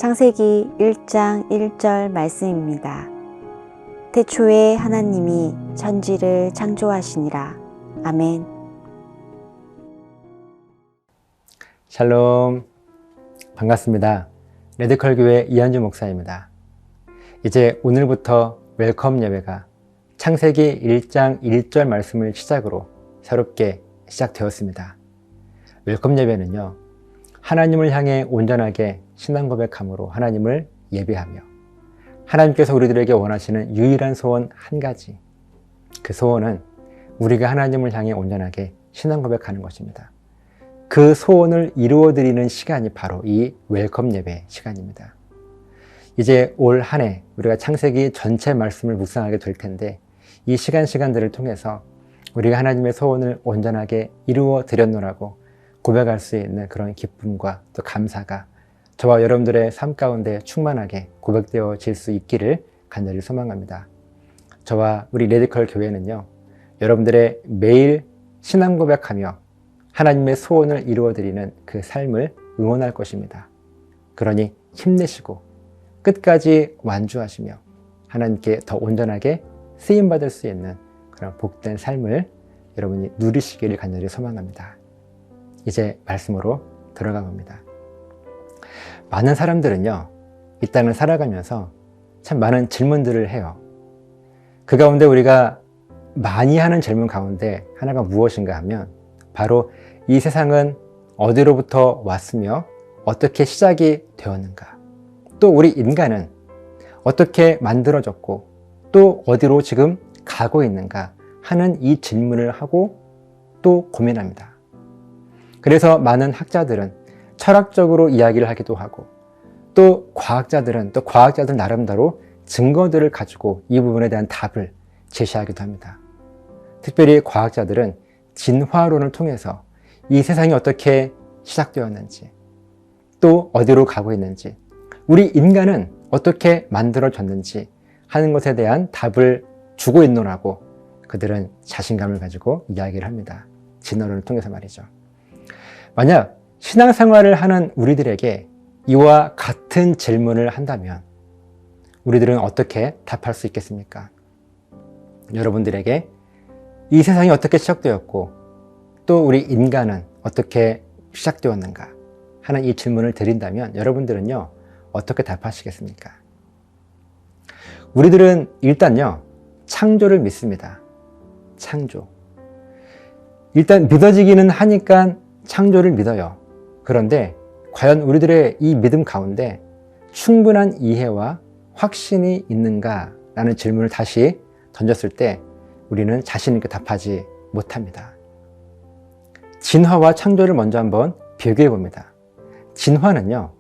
창세기 1장 1절 말씀입니다. 태초에 하나님이 천지를 창조하시니라. 아멘. 샬롬, 반갑습니다. 레드컬 교회 이한주 목사입니다. 이제 오늘부터 웰컴 예배가 창세기 1장 1절 말씀을 시작으로 새롭게 시작되었습니다. 웰컴 예배는요, 하나님을 향해 온전하게 신앙 고백함으로 하나님을 예배하며 하나님께서 우리들에게 원하시는 유일한 소원 한 가지, 그 소원은 우리가 하나님을 향해 온전하게 신앙 고백하는 것입니다. 그 소원을 이루어드리는 시간이 바로 이 웰컴 예배 시간입니다. 이제 올 한 해 우리가 창세기 전체 말씀을 묵상하게 될 텐데, 이 시간들을 통해서 우리가 하나님의 소원을 온전하게 이루어 드렸노라고 고백할 수 있는 그런 기쁨과 또 감사가 저와 여러분들의 삶 가운데 충만하게 고백되어질 수 있기를 간절히 소망합니다. 저와 우리 레디컬 교회는요, 여러분들의 매일 신앙 고백하며 하나님의 소원을 이루어드리는 그 삶을 응원할 것입니다. 그러니 힘내시고 끝까지 완주하시며 하나님께 더 온전하게 쓰임받을 수 있는 그런 복된 삶을 여러분이 누리시기를 간절히 소망합니다. 이제 말씀으로 들어가 봅니다. 많은 사람들은요, 이 땅을 살아가면서 참 많은 질문들을 해요. 그 가운데 우리가 많이 하는 질문 가운데 하나가 무엇인가 하면 바로 이 세상은 어디로부터 왔으며 어떻게 시작이 되었는가, 또 우리 인간은 어떻게 만들어졌고 또 어디로 지금 가고 있는가 하는 이 질문을 하고 또 고민합니다. 그래서 많은 학자들은 철학적으로 이야기를 하기도 하고, 또 과학자들은 또 과학자들 나름대로 증거들을 가지고 이 부분에 대한 답을 제시하기도 합니다. 특별히 과학자들은 진화론을 통해서 이 세상이 어떻게 시작되었는지, 또 어디로 가고 있는지, 우리 인간은 어떻게 만들어졌는지 하는 것에 대한 답을 주고 있노라고 그들은 자신감을 가지고 이야기를 합니다. 진화론을 통해서 말이죠. 만약 신앙생활을 하는 우리들에게 이와 같은 질문을 한다면 우리들은 어떻게 답할 수 있겠습니까? 여러분들에게 이 세상이 어떻게 시작되었고 또 우리 인간은 어떻게 시작되었는가 하는 이 질문을 드린다면 여러분들은요, 어떻게 답하시겠습니까? 우리들은 일단요, 창조를 믿습니다. 창조. 일단 믿어지기는 하니까 창조를 믿어요. 그런데 과연 우리들의 이 믿음 가운데 충분한 이해와 확신이 있는가라는 질문을 다시 던졌을 때 우리는 자신 있게 답하지 못합니다. 진화와 창조를 먼저 한번 비교해 봅니다. 진화는요,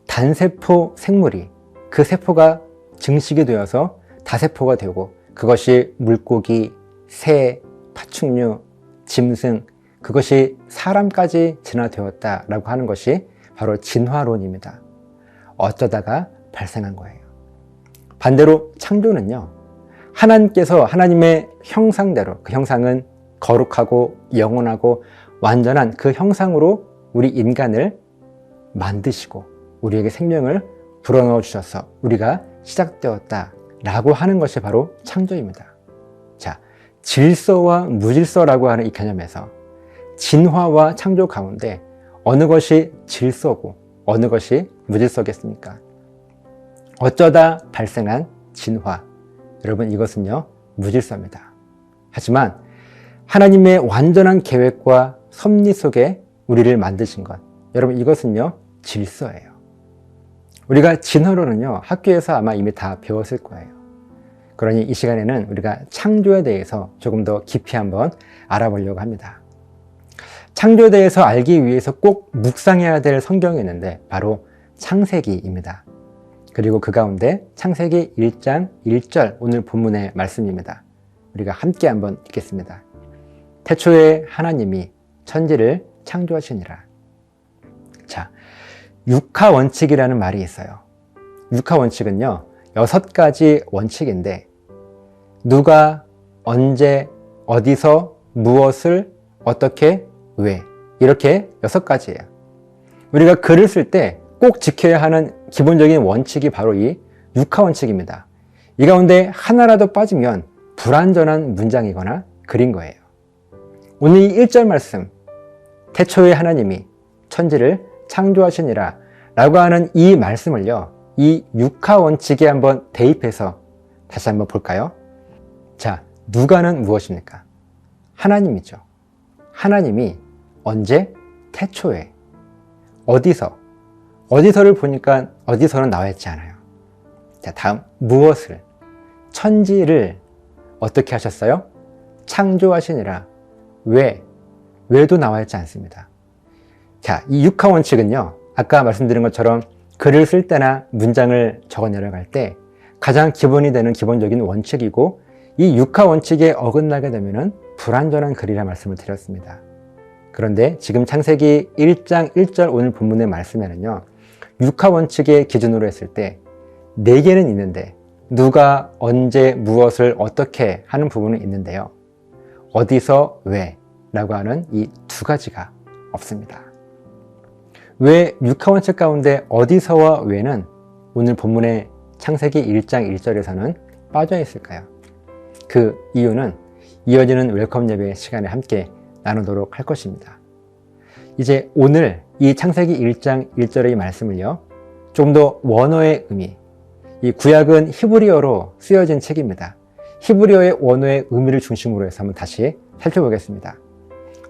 단세포 생물이 그 세포가 증식이 되어서 다세포가 되고 그것이 물고기, 새, 파충류, 짐승, 그것이 사람까지 진화되었다라고 하는 것이 바로 진화론입니다. 어쩌다가 발생한 거예요. 반대로 창조는요, 하나님께서 하나님의 형상대로, 그 형상은 거룩하고 영원하고 완전한 그 형상으로 우리 인간을 만드시고 우리에게 생명을 불어넣어 주셔서 우리가 시작되었다라고 하는 것이 바로 창조입니다. 자, 질서와 무질서라고 하는 이 개념에서 진화와 창조 가운데 어느 것이 질서고 어느 것이 무질서겠습니까? 어쩌다 발생한 진화, 여러분 이것은요, 무질서입니다. 하지만 하나님의 완전한 계획과 섭리 속에 우리를 만드신 것, 여러분 이것은요, 질서예요. 우리가 진화론은요, 학교에서 아마 이미 다 배웠을 거예요. 그러니 이 시간에는 우리가 창조에 대해서 조금 더 깊이 한번 알아보려고 합니다. 창조에 대해서 알기 위해서 꼭 묵상해야 될 성경이 있는데 바로 창세기입니다. 그리고 그 가운데 창세기 1장 1절 오늘 본문의 말씀입니다. 우리가 함께 한번 읽겠습니다. 태초에 하나님이 천지를 창조하시니라. 자, 육하 원칙이라는 말이 있어요. 육하 원칙은요, 6가지 원칙인데 누가, 언제, 어디서, 무엇을, 어떻게, 왜, 이렇게 6가지예요. 우리가 글을 쓸 때 꼭 지켜야 하는 기본적인 원칙이 바로 이 육하 원칙입니다. 이 가운데 하나라도 빠지면 불완전한 문장이거나 글인 거예요. 오늘 이 1절 말씀, 태초에 하나님이 천지를 창조하시니라 라고 하는 이 말씀을요, 이 육하 원칙에 한번 대입해서 다시 한번 볼까요? 자, 누가는 무엇입니까? 하나님이죠. 하나님이 언제? 태초에. 어디서를 보니까 어디서는 나와 있지 않아요. 자, 다음, 무엇을? 천지를 어떻게 하셨어요? 창조하시니라. 왜도 나와 있지 않습니다. 자, 이 육하 원칙은요, 아까 말씀드린 것처럼 글을 쓸 때나 문장을 적어 내려갈 때 가장 기본이 되는 기본적인 원칙이고, 이 육하 원칙에 어긋나게 되면 불완전한 글이라 말씀을 드렸습니다. 그런데 지금 창세기 1장 1절 오늘 본문의 말씀에는요, 육하 원칙의 기준으로 했을 때 4개는 있는데 누가 언제 무엇을 어떻게 하는 부분은 있는데요, 어디서 왜 라고 하는 이 2가지가 없습니다. 왜 육하 원칙 가운데 어디서와 왜는 오늘 본문의 창세기 1장 1절에서는 빠져 있을까요? 그 이유는 이어지는 웰컴 예배 시간에 함께 나누도록 할 것입니다. 이제 오늘 이 창세기 1장 1절의 말씀을요, 좀 더 원어의 의미, 이 구약은 히브리어로 쓰여진 책입니다. 히브리어의 원어의 의미를 중심으로 해서 한번 다시 살펴보겠습니다.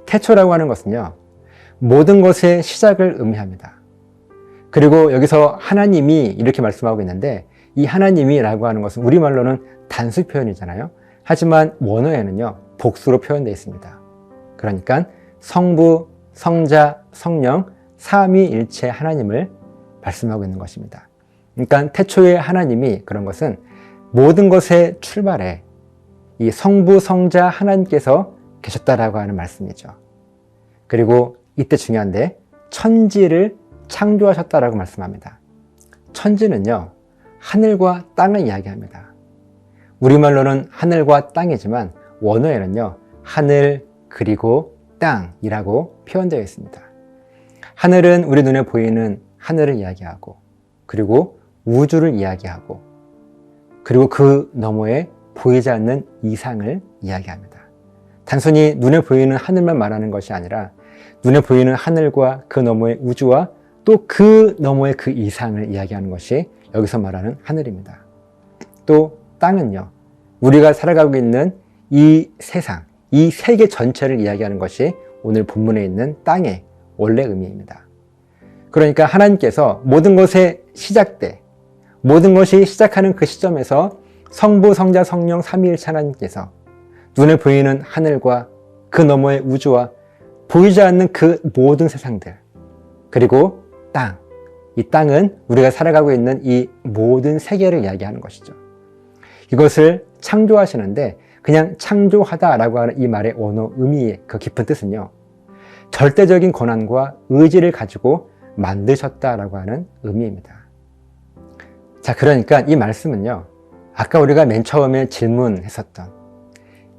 태초라고 하는 것은요, 모든 것의 시작을 의미합니다. 그리고 여기서 하나님이 이렇게 말씀하고 있는데, 이 하나님이라고 하는 것은 우리말로는 단수 표현이잖아요. 하지만 원어에는요, 복수로 표현되어 있습니다. 그러니까 성부, 성자, 성령, 삼위일체 하나님을 말씀하고 있는 것입니다. 그러니까 태초에 하나님이, 그런 것은 모든 것의 출발에 이 성부, 성자 하나님께서 계셨다라고 하는 말씀이죠. 그리고 이때 중요한데, 천지를 창조하셨다라고 말씀합니다. 천지는요, 하늘과 땅을 이야기합니다. 우리말로는 하늘과 땅이지만 원어에는요, 하늘 그리고 땅이라고 표현되어 있습니다. 하늘은 우리 눈에 보이는 하늘을 이야기하고, 그리고 우주를 이야기하고, 그리고 그 너머에 보이지 않는 이상을 이야기합니다. 단순히 눈에 보이는 하늘만 말하는 것이 아니라 눈에 보이는 하늘과 그 너머의 우주와 또 그 너머의 그 이상을 이야기하는 것이 여기서 말하는 하늘입니다. 또 땅은요, 우리가 살아가고 있는 이 세상, 이 세계 전체를 이야기하는 것이 오늘 본문에 있는 땅의 원래 의미입니다. 그러니까 하나님께서 모든 것의 시작대, 모든 것이 시작하는 그 시점에서 성부, 성자, 성령, 삼위일체 하나님께서 눈에 보이는 하늘과 그 너머의 우주와 보이지 않는 그 모든 세상들, 그리고 땅, 이 땅은 우리가 살아가고 있는 이 모든 세계를 이야기하는 것이죠. 이것을 창조하시는데, 그냥 창조하다라고 하는 이 말의 원어 의미의 그 깊은 뜻은요, 절대적인 권한과 의지를 가지고 만드셨다라고 하는 의미입니다. 자, 그러니까 이 말씀은요, 아까 우리가 맨 처음에 질문했었던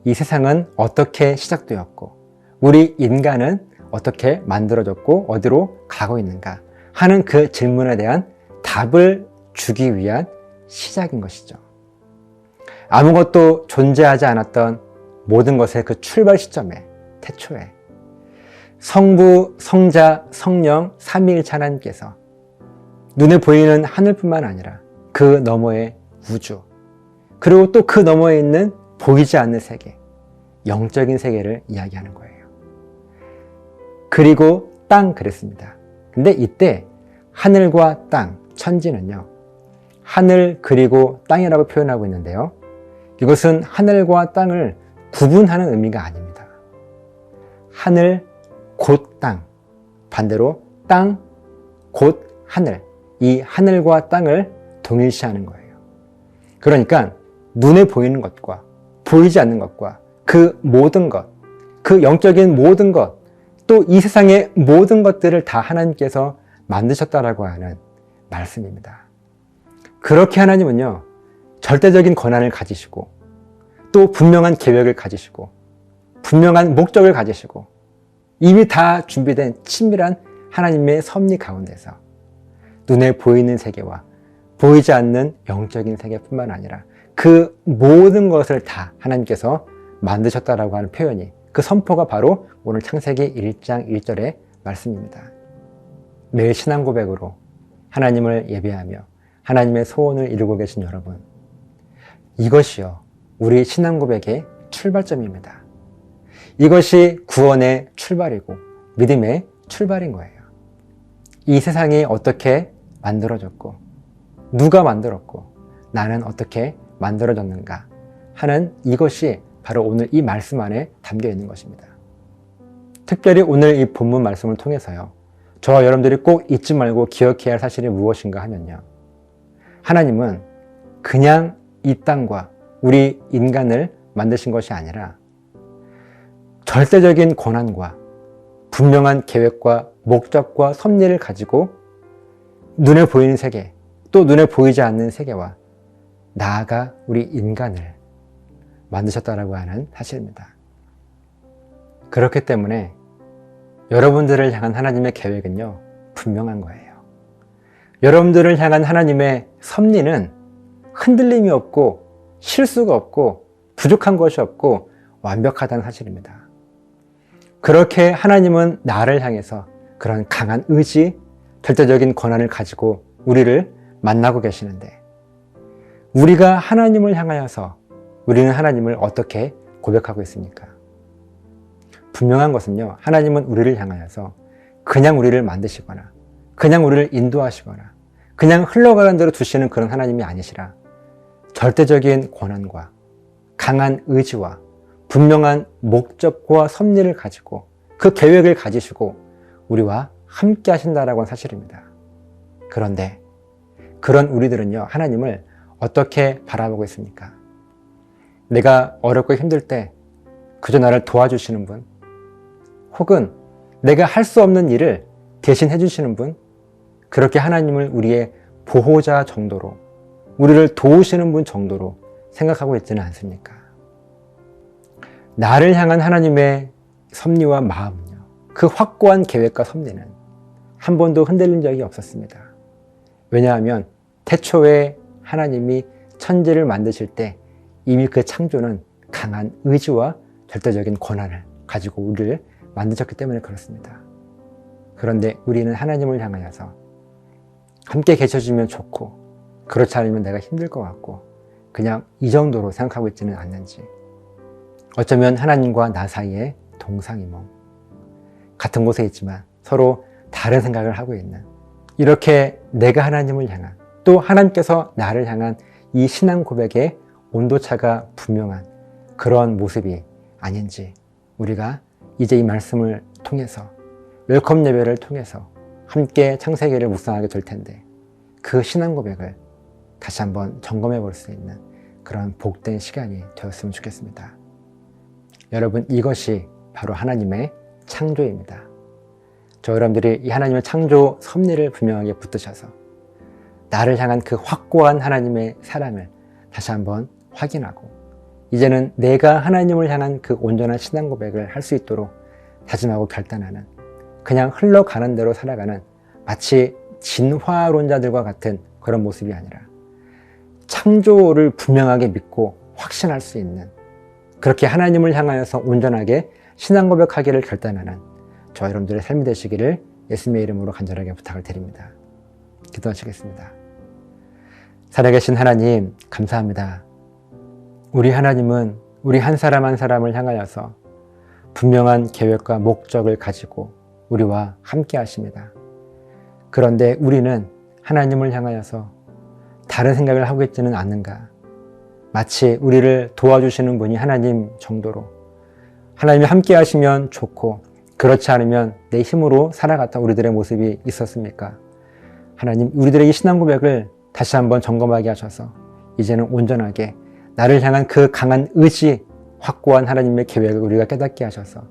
이 세상은 어떻게 시작되었고, 우리 인간은 어떻게 만들어졌고 어디로 가고 있는가 하는 그 질문에 대한 답을 주기 위한 시작인 것이죠. 아무것도 존재하지 않았던 모든 것의 그 출발 시점에, 태초에 성부, 성자, 성령, 삼위일체 하나님께서 눈에 보이는 하늘뿐만 아니라 그 너머의 우주, 그리고 또 그 너머에 있는 보이지 않는 세계, 영적인 세계를 이야기하는 거예요. 그리고 땅 그랬습니다. 근데 이때 하늘과 땅, 천지는요, 하늘 그리고 땅이라고 표현하고 있는데요, 이것은 하늘과 땅을 구분하는 의미가 아닙니다. 하늘 곧 땅, 반대로 땅 곧 하늘, 이 하늘과 땅을 동일시하는 거예요. 그러니까 눈에 보이는 것과 보이지 않는 것과 그 모든 것, 그 영적인 모든 것, 또 이 세상의 모든 것들을 다 하나님께서 만드셨다라고 하는 말씀입니다. 그렇게 하나님은요, 절대적인 권한을 가지시고, 또 분명한 계획을 가지시고, 분명한 목적을 가지시고, 이미 다 준비된 친밀한 하나님의 섭리 가운데서 눈에 보이는 세계와 보이지 않는 영적인 세계뿐만 아니라 그 모든 것을 다 하나님께서 만드셨다라고 하는 표현이, 그 선포가 바로 오늘 창세기 1장 1절의 말씀입니다. 매일 신앙 고백으로 하나님을 예배하며 하나님의 소원을 이루고 계신 여러분, 이것이요 우리 신앙 고백의 출발점입니다. 이것이 구원의 출발이고 믿음의 출발인 거예요. 이 세상이 어떻게 만들어졌고 누가 만들었고 나는 어떻게 만들어졌는가 하는 이것이 바로 오늘 이 말씀 안에 담겨 있는 것입니다. 특별히 오늘 이 본문 말씀을 통해서요, 저와 여러분들이 꼭 잊지 말고 기억해야 할 사실이 무엇인가 하면요, 하나님은 그냥 이 땅과 우리 인간을 만드신 것이 아니라 절대적인 권한과 분명한 계획과 목적과 섭리를 가지고 눈에 보이는 세계, 또 눈에 보이지 않는 세계와 나아가 우리 인간을 만드셨다라고 하는 사실입니다. 그렇기 때문에 여러분들을 향한 하나님의 계획은요, 분명한 거예요. 여러분들을 향한 하나님의 섭리는 흔들림이 없고 실수가 없고 부족한 것이 없고 완벽하다는 사실입니다. 그렇게 하나님은 나를 향해서 그런 강한 의지, 절대적인 권한을 가지고 우리를 만나고 계시는데, 우리가 하나님을 향하여서 우리는 하나님을 어떻게 고백하고 있습니까? 분명한 것은요, 하나님은 우리를 향하여서 그냥 우리를 만드시거나 그냥 우리를 인도하시거나 그냥 흘러가는 대로 두시는 그런 하나님이 아니시라 절대적인 권한과 강한 의지와 분명한 목적과 섭리를 가지고 그 계획을 가지시고 우리와 함께 하신다라고 하는 사실입니다. 그런데 그런 우리들은요, 하나님을 어떻게 바라보고 있습니까? 내가 어렵고 힘들 때 그저 나를 도와주시는 분, 혹은 내가 할 수 없는 일을 대신 해주시는 분, 그렇게 하나님을 우리의 보호자 정도로, 우리를 도우시는 분 정도로 생각하고 있지는 않습니까? 나를 향한 하나님의 섭리와 마음은요, 그 확고한 계획과 섭리는 한 번도 흔들린 적이 없었습니다. 왜냐하면 태초에 하나님이 천지를 만드실 때 이미 그 창조는 강한 의지와 절대적인 권한을 가지고 우리를 만드셨기 때문에 그렇습니다. 그런데 우리는 하나님을 향하여서 함께 계셔주면 좋고, 그렇지 않으면 내가 힘들 것 같고, 그냥 이 정도로 생각하고 있지는 않는지, 어쩌면 하나님과 나 사이에 동상이몽, 같은 곳에 있지만 서로 다른 생각을 하고 있는, 이렇게 내가 하나님을 향한, 또 하나님께서 나를 향한 이 신앙 고백의 온도차가 분명한 그런 모습이 아닌지, 우리가 이제 이 말씀을 통해서, 웰컴 예배를 통해서 함께 창세기를 묵상하게 될 텐데, 그 신앙 고백을 다시 한번 점검해 볼 수 있는 그런 복된 시간이 되었으면 좋겠습니다. 여러분, 이것이 바로 하나님의 창조입니다. 저 여러분들이 이 하나님의 창조 섭리를 분명하게 붙드셔서 나를 향한 그 확고한 하나님의 사랑을 다시 한번 확인하고, 이제는 내가 하나님을 향한 그 온전한 신앙 고백을 할 수 있도록 다짐하고 결단하는, 그냥 흘러가는 대로 살아가는 마치 진화론자들과 같은 그런 모습이 아니라 창조를 분명하게 믿고 확신할 수 있는, 그렇게 하나님을 향하여서 온전하게 신앙 고백하기를 결단하는 저 여러분들의 삶이 되시기를 예수님의 이름으로 간절하게 부탁을 드립니다. 기도하시겠습니다. 살아계신 하나님, 감사합니다. 우리 하나님은 우리 한 사람 한 사람을 향하여서 분명한 계획과 목적을 가지고 우리와 함께 하십니다. 그런데 우리는 하나님을 향하여서 다른 생각을 하고 있지는 않는가? 마치 우리를 도와주시는 분이 하나님 정도로, 하나님이 함께 하시면 좋고 그렇지 않으면 내 힘으로 살아갔던 우리들의 모습이 있었습니까? 하나님, 우리들의 이 신앙 고백을 다시 한번 점검하게 하셔서 이제는 온전하게 나를 향한 그 강한 의지, 확고한 하나님의 계획을 우리가 깨닫게 하셔서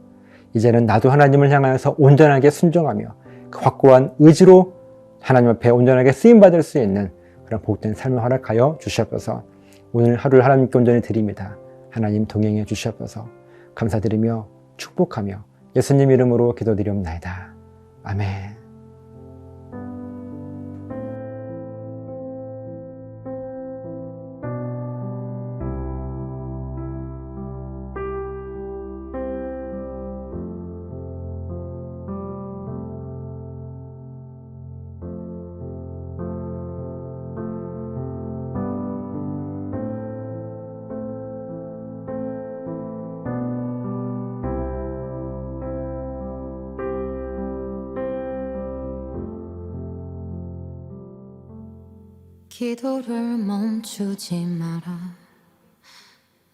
이제는 나도 하나님을 향하여서 온전하게 순종하며 그 확고한 의지로 하나님 앞에 온전하게 쓰임받을 수 있는 그런 복된 삶을 허락하여 주시옵소서. 오늘 하루를 하나님께 온전히 드립니다. 하나님 동행해 주시옵소서. 감사드리며 축복하며 예수님 이름으로 기도드리옵나이다. 아멘. 기도를 멈추지 마라.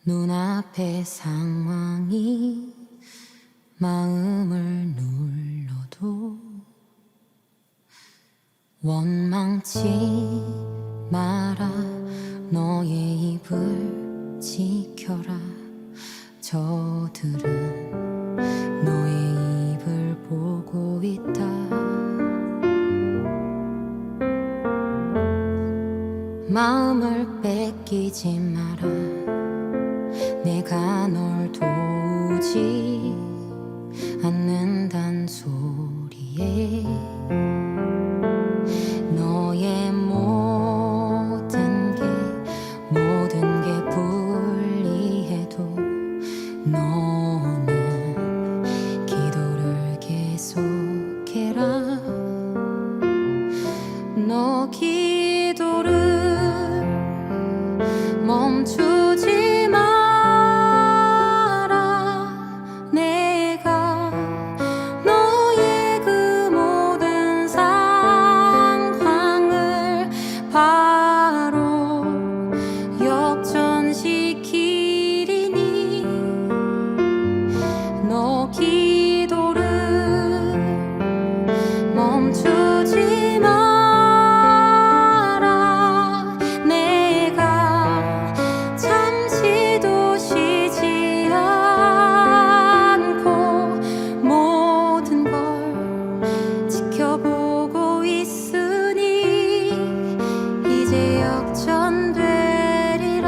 눈앞의 상황이 마음을 눌러도 원망치 마라. 너의 입을 지켜라. 저들은 너의 입을 보고 있다. 마음을 뺏기지 마라. 내가 널 도우지 않는단 소리에 너의 모든 게 불리해도 너는 기도를 계속해라. 너 기도를 멈추지 마라. 내가 너의 그 모든 상황을 바로 역전시키리니 너 기도를 멈추지 마라. 내가 잠시도 쉬지 않고 모든 걸 지켜보고 있으니 이제 역전되리라.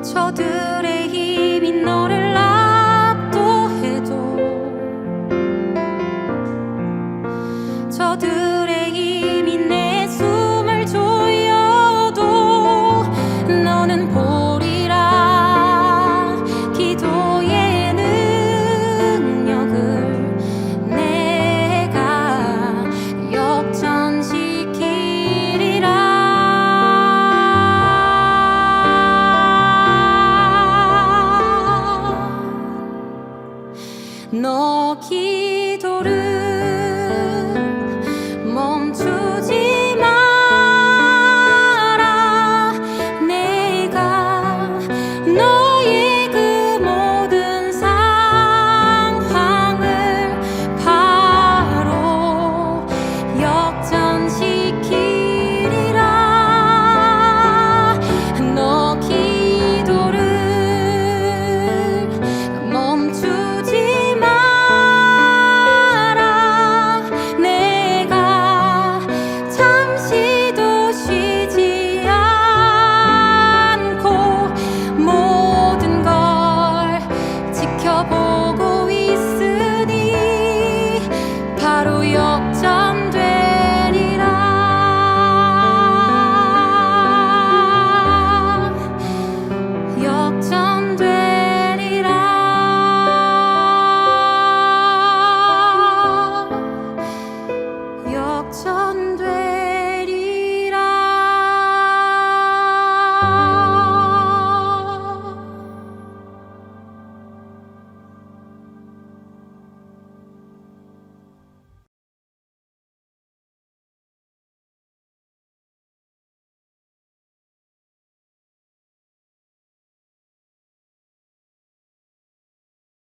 저들의 힘이 너를 압도해도 저들